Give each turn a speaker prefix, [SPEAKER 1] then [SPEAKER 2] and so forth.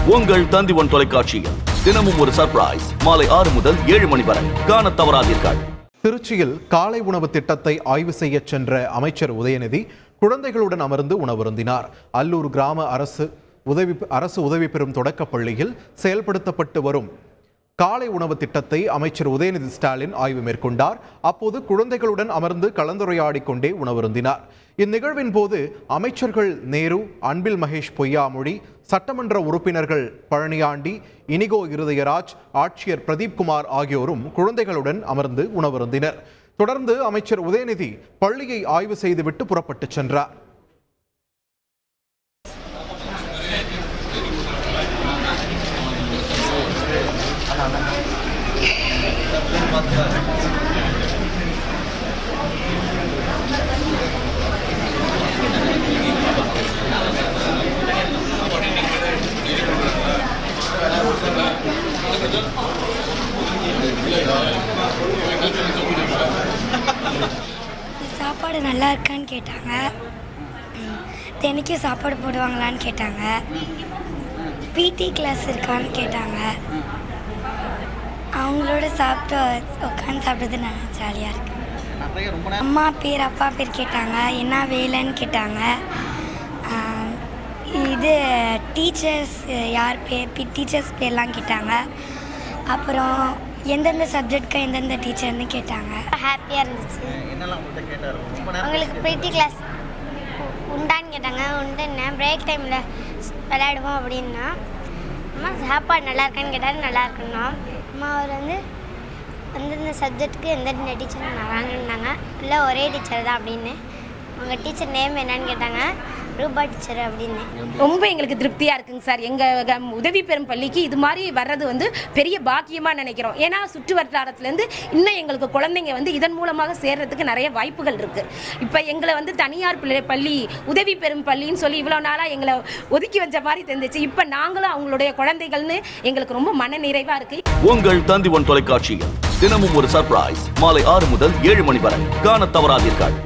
[SPEAKER 1] உங்கள் தந்தி1 தொலைக்காட்சியில் தினமும் ஒரு சர்ப்ரைஸ் மாலை 6 முதல் 7 மணி வரை காணத் தவறாதீர்கள்.
[SPEAKER 2] திருச்சியில் காலை உணவு திட்டத்தை ஆய்வு செய்ய சென்ற அமைச்சர் உதயநிதி குழந்தைகளுடன் அமர்ந்து உணவருந்தினார். அல்லூர் கிராம அரசு உதவி பெறும் தொடக்கப் பள்ளியில் செயல்படுத்தப்பட்டு வரும் காலை உணவு திட்டத்தை அமைச்சர் உதயநிதி ஸ்டாலின் ஆய்வு மேற்கொண்டார். அப்போது குழந்தைகளுடன் அமர்ந்து கலந்துரையாடிக் கொண்டே உணவருந்தினார். இந்நிகழ்வின் போது அமைச்சர்கள் நேரு, அன்பில் மகேஷ் பொய்யாமொழி, சட்டமன்ற உறுப்பினர்கள் பழனியாண்டி, இனிகோ இருதயராஜ், ஆட்சியர் பிரதீப்குமார் ஆகியோரும் குழந்தைகளுடன் அமர்ந்து உணவருந்தினர். தொடர்ந்து அமைச்சர் உதயநிதி பள்ளியை ஆய்வு செய்துவிட்டு புறப்பட்டு சென்றார்.
[SPEAKER 3] சாப்பாடு நல்லா இருக்கான்னு கேட்டாங்க. தினைக்கும் சாப்பாடு போடுவாங்களான்னு கேட்டாங்க. பிடி கிளாஸ் இருக்கான்னு கேட்டாங்க. அவங்களோட சாப்பிட்டு உட்காந்து சாப்பிட்றது நல்லா ஜாலியாக இருக்கு. அம்மா பேர் அப்பா பேர் கேட்டாங்க. என்ன வேலைன்னு கேட்டாங்க. இது டீச்சர்ஸ் யார் பேர் டீச்சர்ஸ் பேர்லாம் கேட்டாங்க. அப்புறம் எந்தெந்த சப்ஜெக்ட்க்கு எந்தெந்த டீச்சர்னு கேட்டாங்க.
[SPEAKER 4] ஹாப்பியாக இருந்துச்சு. உங்களுக்கு பிடி கிளாஸ் உண்டான்னு கேட்டாங்க. உண்டுன்னு பிரேக் டைமில் விளையாடுவோம் அப்படின்னா. அம்மா சாப்பாடு நல்லா இருக்கான்னு கேட்டால் நல்லா இருக்குன்னா. அம்மா அவர் அந்தந்த சப்ஜெக்ட்டுக்கு எந்தெந்த டீச்சர் நல்லாங்கன்னாங்க. இல்லை ஒரே டீச்சர் தான் அப்படின்னு. உங்கள் டீச்சர் நேம் என்னன்னு கேட்டாங்க. ரூபா டீச்சர் அப்படின்னு.
[SPEAKER 5] ரொம்ப எங்களுக்கு திருப்தியாக இருக்குங்க சார். எங்கள் உதவி பெறும் பள்ளிக்கு இது மாதிரி வர்றது பெரிய பாக்கியமாக நினைக்கிறோம். ஏன்னா சுற்று வட்டாரத்துலேருந்து இன்னும் எங்களுக்கு குழந்தைங்க இதன் மூலமாக சேர்றதுக்கு நிறைய வாய்ப்புகள் இருக்குது. இப்போ எங்களை தனியார் பள்ளி உதவி பெறும் பள்ளின்னு சொல்லி இவ்வளோ நாளாக எங்களை ஒதுக்கி வச்ச மாதிரி தெரிஞ்சிச்சு. இப்போ நாங்களும் அவங்களுடைய குழந்தைகள்னு எங்களுக்கு ரொம்ப மன நிறைவாக இருக்குது.
[SPEAKER 1] உங்கள் தந்தி1 தொலைக்காட்சியில் தினமும் ஒரு சர்ப்ரைஸ் மாலை 6 முதல் 7 மணி வரை காணத் தவறாதீர்கள்.